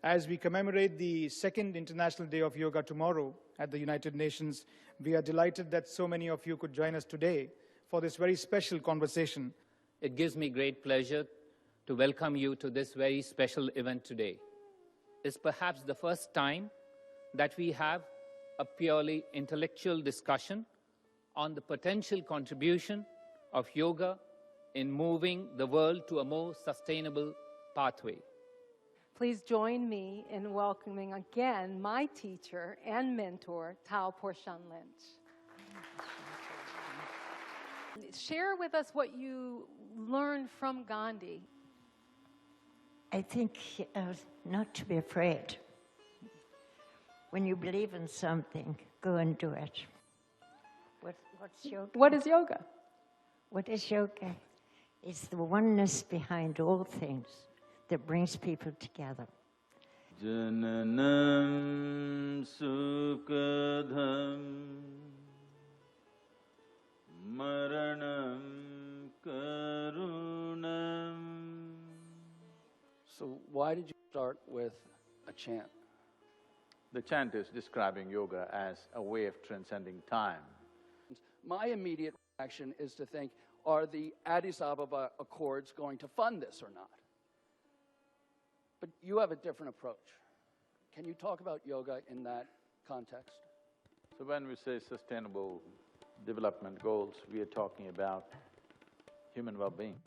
As we commemorate the second International Day of Yoga tomorrow at the United Nations, we are delighted that so many of you could join us today for this very special conversation. It gives me great pleasure to welcome you to this very special event today. It's perhaps the first time that we have a purely intellectual discussion on the potential contribution of yoga in moving the world to a more sustainable pathway. Please join me in welcoming again my teacher and mentor, Tao Porchon Lynch. Share with us what you learned from Gandhi. I think not to be afraid. When you believe in something, go and do it. What's yoga? What is yoga? What is yoga? It's the oneness behind all things that brings people together. Jananam sukadham maranam karunam. So why did you start with a chant? The chant is describing yoga as a way of transcending time. My immediate reaction is to think, are the Addis Ababa Accords going to fund this or not? But you have a different approach. Can you talk about yoga in that context? So when we say sustainable development goals, we are talking about human well-being.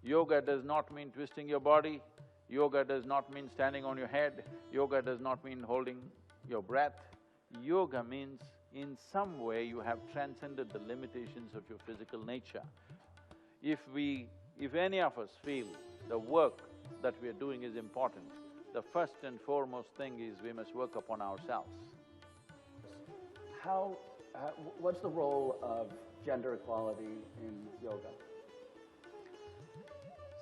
Yoga does not mean twisting your body, yoga does not mean standing on your head, yoga does not mean holding your breath. Yoga means in some way you have transcended the limitations of your physical nature. If any of us feel the work that we are doing is important, the first and foremost thing is we must work upon ourselves. What's the role of gender equality in yoga?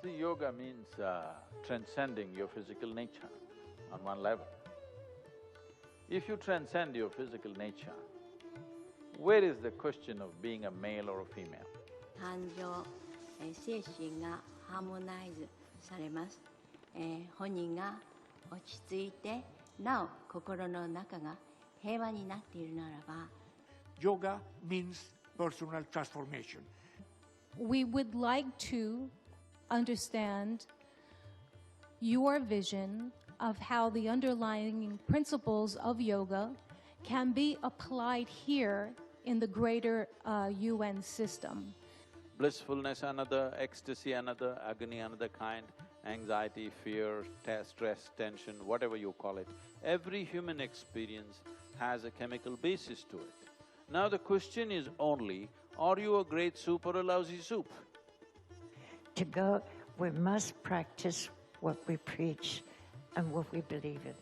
See, yoga means transcending your physical nature on one level. If you transcend your physical nature, where is the question of being a male or a female? 感情、精神がハーモナイズされます。本人が落ち着いて、なお心の中が平和になっているならば、 Yoga means personal transformation. We would like to understand your vision of how the underlying principles of yoga can be applied here in the greater UN system. Blissfulness another, ecstasy another, agony another kind, anxiety, fear, stress, tension, whatever you call it. Every human experience has a chemical basis to it. Now the question is only, are you a great soup or a lousy soup? To go, we must practice what we preach and what we believe in.